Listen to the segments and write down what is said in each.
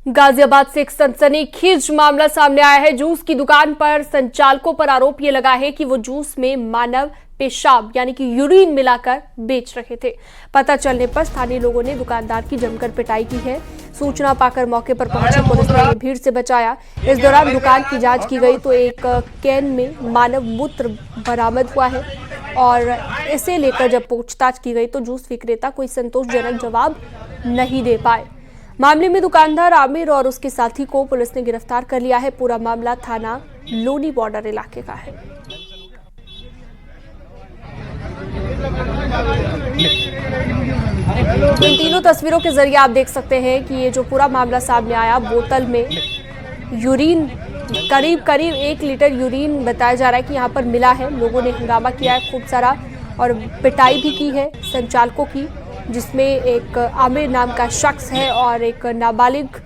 गाजियाबाद से एक सनसनीखेज मामला सामने आया है। जूस की दुकान पर संचालकों पर आरोप ये लगा है कि वो जूस में मानव पेशाब यानी कि यूरिन मिलाकर बेच रहे थे। पता चलने पर स्थानीय लोगों ने दुकानदार की जमकर पिटाई की है। सूचना पाकर मौके पर पहुंची पुलिस ने भीड़ से बचाया। इस दौरान दुकान की जांच की गई तो एक कैन में मानव मूत्र बरामद हुआ है और इसे लेकर जब पूछताछ की गई तो जूस विक्रेता कोई संतोषजनक जवाब नहीं दे पाए। मामले में दुकानदार आमिर और उसके साथी को पुलिस ने गिरफ्तार कर लिया है। पूरा मामला थाना लोनी बॉर्डर इलाके का है। इन तीनों तस्वीरों के जरिए आप देख सकते हैं कि ये जो पूरा मामला सामने आया, बोतल में यूरिन करीब 1 लीटर यूरिन बताया जा रहा है कि यहाँ पर मिला है। लोगों ने हंगामा किया है खूब सारा और पिटाई भी की है संचालकों की, जिसमें एक आमिर नाम का शख्स है और एक नाबालिग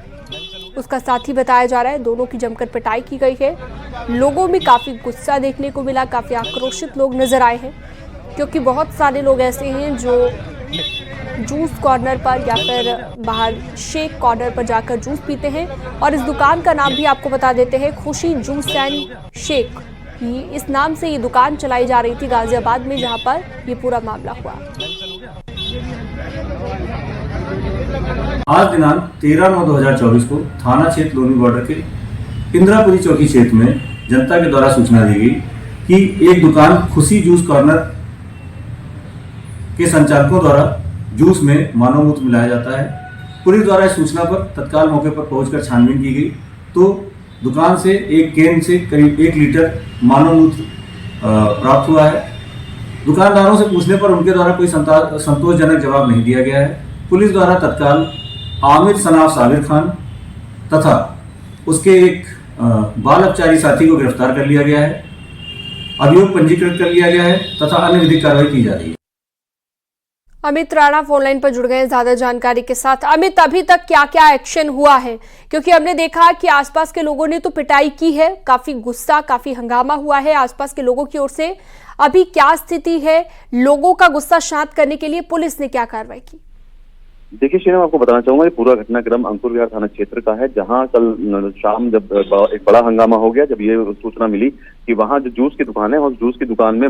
उसका साथी बताया जा रहा है। दोनों की जमकर पिटाई की गई है। लोगों में काफ़ी गुस्सा देखने को मिला, काफ़ी आक्रोशित लोग नजर आए हैं क्योंकि बहुत सारे लोग ऐसे हैं जो जूस कॉर्नर पर या फिर बाहर शेक कॉर्नर पर जाकर जूस पीते हैं। और इस दुकान का नाम भी आपको बता देते हैं, खुशी जूस एंड शेक। इस नाम से ये दुकान चलाई जा रही थी गाजियाबाद में, जहां पर ये पूरा मामला हुआ। आज दिनांक 13/9/2024 को थाना क्षेत्र लोनी बॉर्डर के इंदिरापुरी चौकी क्षेत्र में जनता के द्वारा सूचना दी गई कि एक दुकान खुशी जूस कॉर्नर के संचालकों द्वारा जूस में मानव मूत्र मिलाया जाता है। पुलिस द्वारा इस सूचना पर तत्काल मौके पर पहुंचकर छानबीन की गई तो दुकान से एक कैन से करीब 1 लीटर मानव मूत्र प्राप्त हुआ है। दुकानदारों से पूछने पर उनके द्वारा कोई संतोषजनक जवाब नहीं दिया गया है। पुलिस द्वारा तत्काल आमिर सनाफ साबिर खान तथा उसके एक बाल अपचारी साथी को गिरफ्तार कर लिया गया है। अभियोग पंजीकृत कर लिया गया है तथा अन्य विधिक कार्रवाई की जा रही है। अमित राणा फोनलाइन पर जुड़ गए हैं ज्यादा जानकारी के साथ। अमित, अभी तक क्या क्या एक्शन हुआ है? क्योंकि हमने देखा कि आसपास के लोगों ने तो पिटाई की है, काफी गुस्सा, काफी हंगामा हुआ है आसपास के लोगों की ओर से। अभी क्या स्थिति है? लोगों का गुस्सा शांत करने के लिए पुलिस ने क्या कार्रवाई की? देखिए शीना, आपको बताना चाहूंगा ये पूरा घटनाक्रम अंकुर विहार थाना क्षेत्र का है, जहां कल शाम जब एक बड़ा हंगामा हो गया, जब ये सूचना मिली कि वहां जो जूस की दुकान है, उस जूस की दुकान में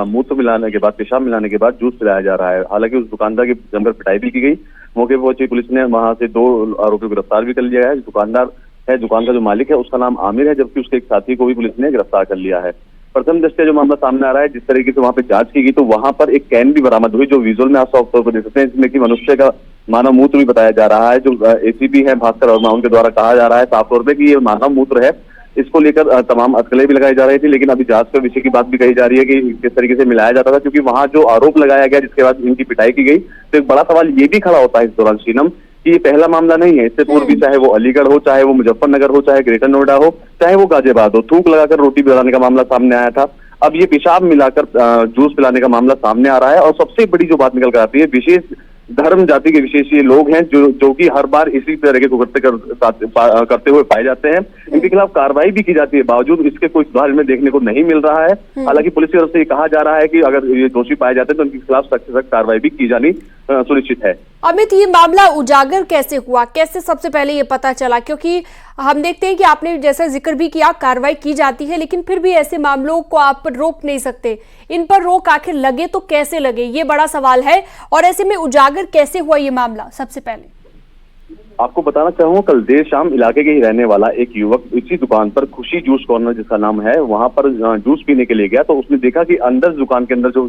मूत्र मिलाने के बाद, पेशाब मिलाने के बाद जूस पिलाया जा रहा है। हालांकि उस दुकानदार की जमकर पिटाई भी की गई। मौके पर पहुंची पुलिस ने वहां से 2 आरोपियों को गिरफ्तार भी कर लिया है। दुकानदार है, दुकान का जो मालिक है उसका नाम आमिर है, जबकि उसके एक साथी को भी पुलिस ने गिरफ्तार कर लिया है। प्रथम दृष्टया जो मामला सामने आ रहा है, जिस तरीके से वहां पे जांच की गई तो वहां पर एक कैन भी बरामद हुई, जो विजुअल में आप साफ तौर पर देख सकते हैं, इसमें कि मनुष्य का मानव मूत्र भी बताया जा रहा है। जो एसीपी है भास्कर वर्मा, उनके द्वारा कहा जा रहा है साफ तौर पर कि ये मानव मूत्र है। इसको लेकर तमाम अटकलें भी लगाई जा रही थी, लेकिन अभी जांच के विषय की बात भी कही जा रही है कि किस तरीके से मिलाया जाता था, क्योंकि वहां जो आरोप लगाया गया जिसके बाद इनकी पिटाई की गई, तो एक बड़ा सवाल ये भी खड़ा होता है इस दौरान शीनम कि ये पहला मामला नहीं है। इससे पूर्व भी चाहे वो अलीगढ़ हो, चाहे वो मुजफ्फरनगर हो, चाहे ग्रेटर नोएडा हो, चाहे वो गाजियाबाद हो, थूक लगाकर रोटी बनाने का मामला सामने आया था। अब ये पेशाब मिलाकर जूस पिलाने का मामला सामने आ रहा है। और सबसे बड़ी जो बात निकल कर आती है, विशेष धर्म जाति के विशेष ये लोग हैं जो कि हर बार इसी तरह के कुकृत्य करते हुए पाए जाते हैं। इनके खिलाफ कार्रवाई भी की जाती है, बावजूद इसके कोई सुधार इनमें देखने को नहीं मिल रहा है। हालांकि पुलिस की तरफ से ये कहा जा रहा है कि अगर ये दोषी पाए जाते हैं तो उनके खिलाफ सख्त से सख्त कार्रवाई भी की जानी सुनिश्चित है। अमित, ये मामला उजागर कैसे हुआ? कैसे सबसे पहले ये पता चला? क्योंकि हम देखते हैं कि आपने जैसा जिक्र भी किया, कार्रवाई की जाती है, लेकिन फिर भी ऐसे मामलों को आप रोक नहीं सकते। इन पर रोक आखिर लगे तो कैसे लगे, ये बड़ा सवाल है। और ऐसे में उजागर कैसे हुआ ये मामला? सबसे पहले आपको बताना चाहूंगा, कल देर शाम इलाके के ही रहने वाला एक युवक इसी दुकान पर खुशी जूस कॉर्नर जिसका नाम है, वहां पर जूस पीने के लिए गया तो उसने देखा कि अंदर दुकान के अंदर जो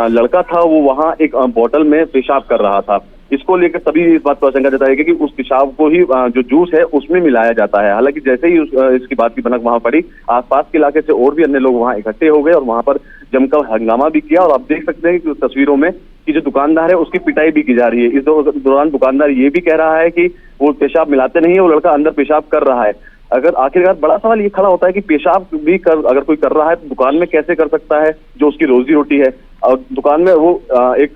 लड़का था वो वहां एक बोतल में पेशाब कर रहा था। इसको लेकर सभी इस बात पर आशंका जताई कि उस पेशाब को ही जो जूस है उसमें मिलाया जाता है। हालांकि जैसे ही इसकी बात की भनक वहां पड़ी, आसपास के इलाके से और भी अन्य लोग वहां इकट्ठे हो गए और वहां पर जमकर हंगामा भी किया। और आप देख सकते हैं कि तस्वीरों में कि जो दुकानदार है उसकी पिटाई भी की जा रही है। इस दौरान दुकानदार ये भी कह रहा है कि वो पेशाब मिलाते नहीं है, वो लड़का अंदर पेशाब कर रहा है। अगर आखिरकार बड़ा सवाल ये खड़ा होता है कि पेशाब भी अगर कोई कर रहा है तो दुकान में कैसे कर सकता है, जो उसकी रोजी रोटी है। और दुकान में वो एक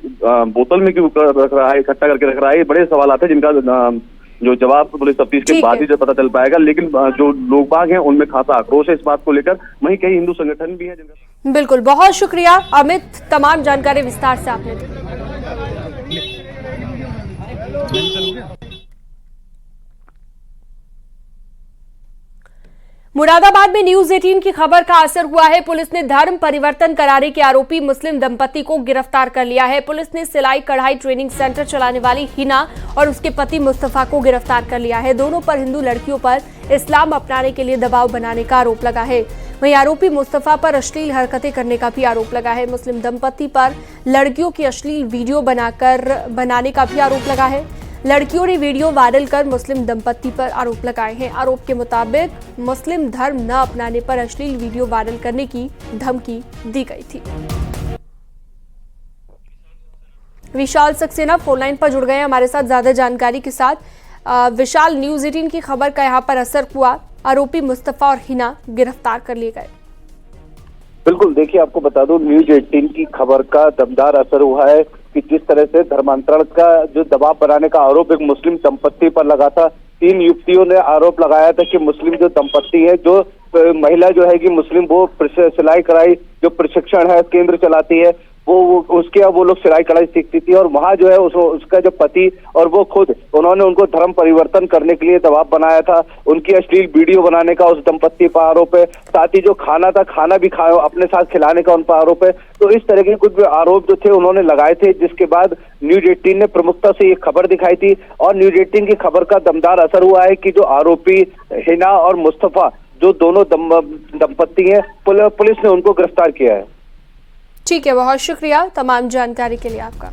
बोतल में क्यों रख रहा है, इकट्ठा करके रख रहा है, ये बड़े सवाल आते हैं जिनका जो जवाब पुलिस तफ्तीश के बाद ही जो पता चल पाएगा। लेकिन जो लोग बाग हैं उनमें खासा आक्रोश है इस बात को लेकर। वहीं कई हिंदू संगठन भी हैं जिनका। बिल्कुल, बहुत शुक्रिया अमित, तमाम जानकारी विस्तार से आपने दी। मुरादाबाद में न्यूज 18 की खबर का असर हुआ है। पुलिस ने धर्म परिवर्तन कराने के आरोपी मुस्लिम दंपति को गिरफ्तार कर लिया है। पुलिस ने सिलाई कढ़ाई ट्रेनिंग सेंटर चलाने वाली हिना और उसके पति मुस्तफा को गिरफ्तार कर लिया है। दोनों पर हिंदू लड़कियों पर इस्लाम अपनाने के लिए दबाव बनाने का आरोप लगा है। वहीं आरोपी मुस्तफा पर अश्लील हरकतें करने का भी आरोप लगा है। मुस्लिम दंपति पर लड़कियों की अश्लील वीडियो बनाने का भी आरोप लगा है। लड़कियों ने वीडियो वायरल कर मुस्लिम दंपति पर आरोप लगाए हैं। आरोप के मुताबिक मुस्लिम धर्म न अपनाने पर अश्लील वीडियो वायरल करने की धमकी दी गई थी। विशाल सक्सेना फोन लाइन पर जुड़ गए हैं हमारे साथ ज्यादा जानकारी के साथ। विशाल, न्यूज 18 की खबर का यहाँ पर असर हुआ, आरोपी मुस्तफा और हिना गिरफ्तार कर लिए गए। बिल्कुल, देखिए आपको बता दूं, न्यूज 18 की खबर का दमदार असर हुआ है कि जिस तरह से धर्मांतरण का जो दबाव बनाने का आरोप एक मुस्लिम दंपत्ति पर लगा था। 3 युवतियों ने आरोप लगाया था कि मुस्लिम जो दंपत्ति है, जो महिला जो है कि मुस्लिम, वो सिलाई कढ़ाई जो प्रशिक्षण है केंद्र चलाती है, वो लोग सिलाई कढ़ाई सीखती थी और वहां जो है उसका जो पति और वो खुद, उन्होंने उनको धर्म परिवर्तन करने के लिए दबाव बनाया था। उनकी अश्लील वीडियो बनाने का उस दंपत्ति पर आरोप है। साथ ही जो खाना था, खाना भी अपने साथ खिलाने का उन पर आरोप है। तो इस तरह के कुछ आरोप जो थे उन्होंने लगाए थे, जिसके बाद न्यूज 18 ने प्रमुखता से ये खबर दिखाई थी और न्यूज 18 की खबर का दमदार असर हुआ है कि जो आरोपी हिना और मुस्तफा, जो दोनों दंपत्ति हैं, पुलिस ने उनको गिरफ्तार किया है। ठीक है, बहुत शुक्रिया तमाम जानकारी के लिए आपका।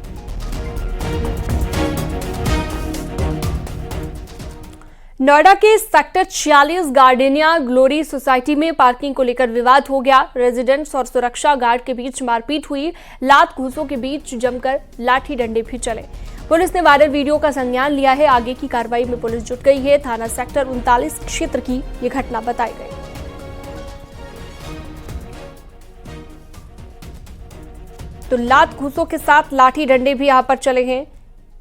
नोएडा के सेक्टर 46 गार्डेनिया ग्लोरी सोसाइटी में पार्किंग को लेकर विवाद हो गया। रेजिडेंट्स और सुरक्षा गार्ड के बीच मारपीट हुई। लात घूंसों के बीच जमकर लाठी डंडे भी चले। पुलिस ने वायरल वीडियो का संज्ञान लिया है। आगे की कार्रवाई में पुलिस जुट गई है। थाना सेक्टर 39 क्षेत्र की ये घटना बताई गई। तो लात घूंसों के साथ लाठी डंडे भी यहां पर चले हैं।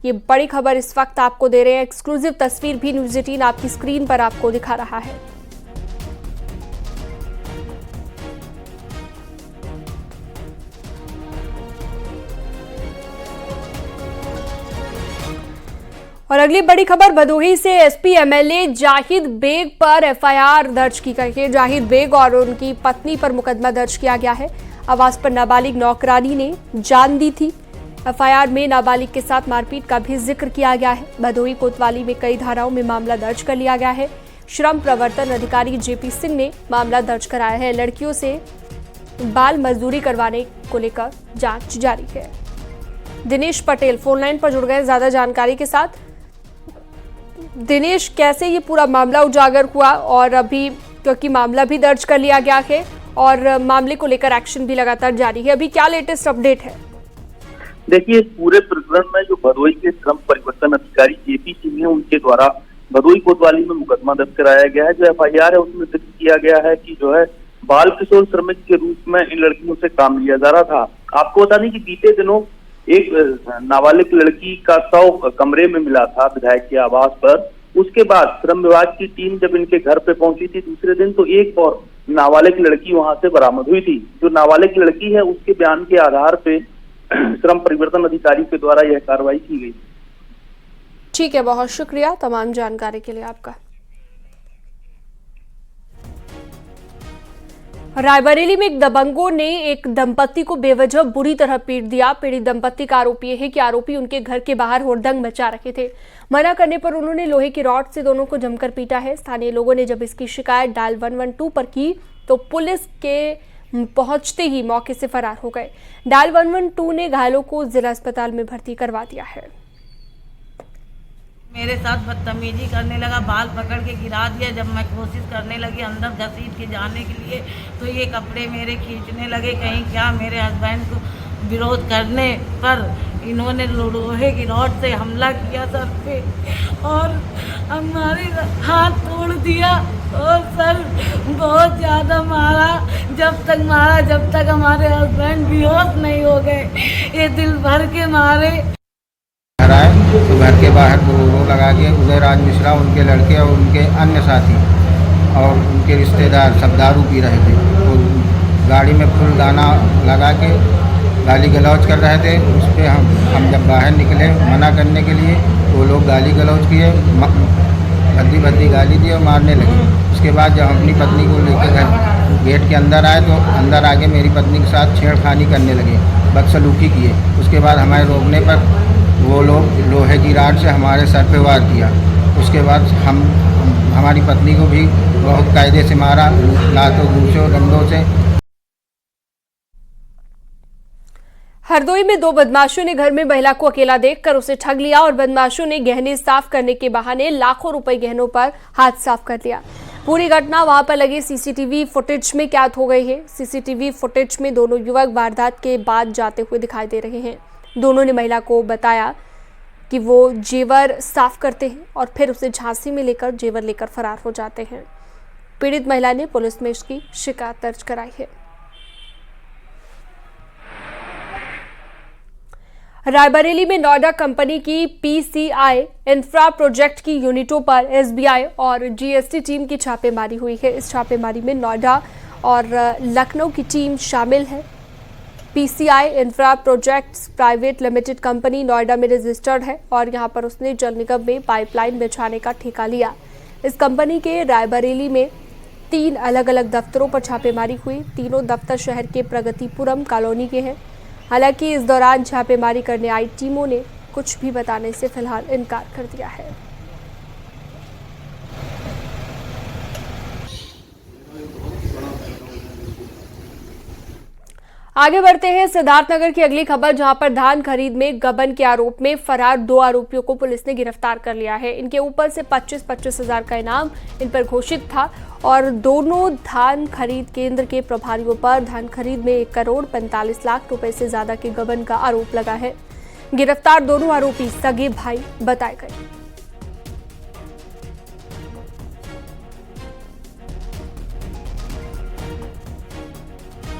ये बड़ी खबर इस वक्त आपको दे रहे हैं। एक्सक्लूसिव तस्वीर भी न्यूज 18 आपकी स्क्रीन पर आपको दिखा रहा है। और अगली बड़ी खबर भदोही से एसपी एमएलए जाहिद बेग पर एफआईआर दर्ज की गई है। जाहिद बेग और उनकी पत्नी पर मुकदमा दर्ज किया गया है। आवास पर नाबालिग नौकरानी ने जान दी थी। एफआईआर में नाबालिग के साथ मारपीट का भी जिक्र किया गया है। भदोही कोतवाली में कई धाराओं में मामला दर्ज कर लिया गया है। श्रम प्रवर्तन अधिकारी जेपी सिंह ने मामला दर्ज कराया है। लड़कियों से बाल मजदूरी करवाने को लेकर जांच जारी है। दिनेश पटेल फोन लाइन पर जुड़ गए ज्यादा जानकारी के साथ। दिनेश, कैसे ये पूरा मामला उजागर हुआ और अभी क्योंकि मामला भी दर्ज कर लिया गया है और मामले को लेकर एक्शन भी लगातार जारी है, अभी क्या लेटेस्ट अपडेट है? देखिए, इस पूरे प्रकरण में जो भदोही के श्रम परिवर्तन अधिकारी जेपी सिंह है, उनके द्वारा भदोही कोतवाली में मुकदमा दर्ज कराया गया है। जो एफआईआर है उसमें जिक्र किया गया है कि जो है बाल किशोर श्रमिक के रूप में इन लड़कियों से काम लिया जा रहा था। आपको बता दें कि बीते दिनों एक नाबालिग लड़की का शव कमरे में मिला था विधायक के आवास पर। उसके बाद श्रम विभाग की टीम जब इनके घर पे पहुंची थी दूसरे दिन, तो एक और नाबालिग लड़की वहां से बरामद हुई थी। जो नाबालिग लड़की है उसके बयान के आधार पे श्रम परिवर्तन अधिकारी के द्वारा यह कार्रवाई की गई। ठीक है, बहुत शुक्रिया तमाम जानकारी के लिए आपका। रायबरेली में एक दबंगों ने एक दंपत्ति को बेवजह बुरी तरह पीट दिया। पीड़ित दंपत्ति का आरोप यह है कि आरोपी उनके घर के बाहर हुड़दंग मचा रखे थे। मना करने पर उन्होंने लोहे की रॉड से दोनों को जमकर पीटा है। स्थानीय लोगों ने जब इसकी शिकायत डायल 112 पर की तो पुलिस के पहुंचते ही मौके से फरार हो गए। डायल 112 ने घायलों को जिला अस्पताल में भर्ती करवा दिया है। मेरे साथ बदतमीजी करने लगा, बाल पकड़ के गिरा दिया। जब मैं कोशिश करने लगी अंदर घसीट के जाने के लिए तो ये कपड़े मेरे खींचने लगे। कहीं क्या मेरे हस्बैंड को विरोध करने पर इन्होंने लोहे की रॉड से हमला किया सर पे और हमारे हाथ तोड़ दिया और सर बहुत ज़्यादा मारा। जब तक हमारे हस्बैंड बेहोश नहीं हो गए। ये दिल भर के मारे। तो घर के बाहर रो लगा के उदय राज मिश्रा, उनके लड़के और उनके अन्य साथी और उनके रिश्तेदार सब दारू पी रहे थे। तो गाड़ी में फुल गाना लगा के गाली गलौज कर रहे थे। उस पर हम जब बाहर निकले मना करने के लिए तो वो लोग गाली गलौज किए, भद्दी गाली दी और मारने लगे। उसके बाद जब हम अपनी पत्नी को लेकर घर गेट के अंदर आए तो अंदर आके मेरी पत्नी के साथ छेड़खानी करने लगे, बदसलूकी किए। उसके बाद हमारे रोकने पर वो लोग लोहे की राड से हमारे सर पे वार किया। उसके बाद हमारी पत्नी को भी बहुत कायदे से मारा, लातों घूंसों डंडों से। हरदोई में दो बदमाशों ने घर में महिला को अकेला देखकर उसे ठग लिया और बदमाशों ने गहने साफ करने के बहाने लाखों रुपए गहनों पर हाथ साफ कर लिया। पूरी घटना वहां पर लगे सीसीटीवी फुटेज में कैद हो गई है। सीसीटीवी फुटेज में दोनों युवक वारदात के बाद जाते हुए दिखाई दे रहे हैं। दोनों ने महिला को बताया कि वो जेवर साफ करते हैं और फिर उसे झांसी में लेकर जेवर लेकर फरार हो जाते हैं। पीड़ित महिला ने पुलिस में इसकी शिकायत दर्ज कराई है। रायबरेली में नोएडा कंपनी की पीसीआई इंफ्रा प्रोजेक्ट की यूनिटों पर एसबीआई और जीएसटी टीम की छापेमारी हुई है। इस छापेमारी में नोएडा और लखनऊ की टीम शामिल है। PCI infra projects private limited company Noida में रजिस्टर्ड है और यहां पर उसने जल निगम में पाइपलाइन बिछाने का ठेका लिया। इस कंपनी के रायबरेली में 3 अलग अलग दफ्तरों पर छापेमारी हुई। तीनों दफ्तर शहर के प्रगतिपुरम कॉलोनी के हैं। हालांकि इस दौरान छापेमारी करने आई टीमों ने कुछ भी बताने से फिलहाल इनकार कर दिया है। आगे बढ़ते हैं सिद्धार्थनगर की अगली खबर, जहां पर धान खरीद में गबन के आरोप में फरार 2 आरोपियों को पुलिस ने गिरफ्तार कर लिया है। इनके ऊपर से 25-25 हजार का इनाम इन पर घोषित था और दोनों धान खरीद केंद्र के प्रभारियों पर धान खरीद में 1 करोड़ 45 लाख रुपए से ज्यादा के गबन का आरोप लगा है। गिरफ्तार दोनों आरोपी सगे भाई बताए गए।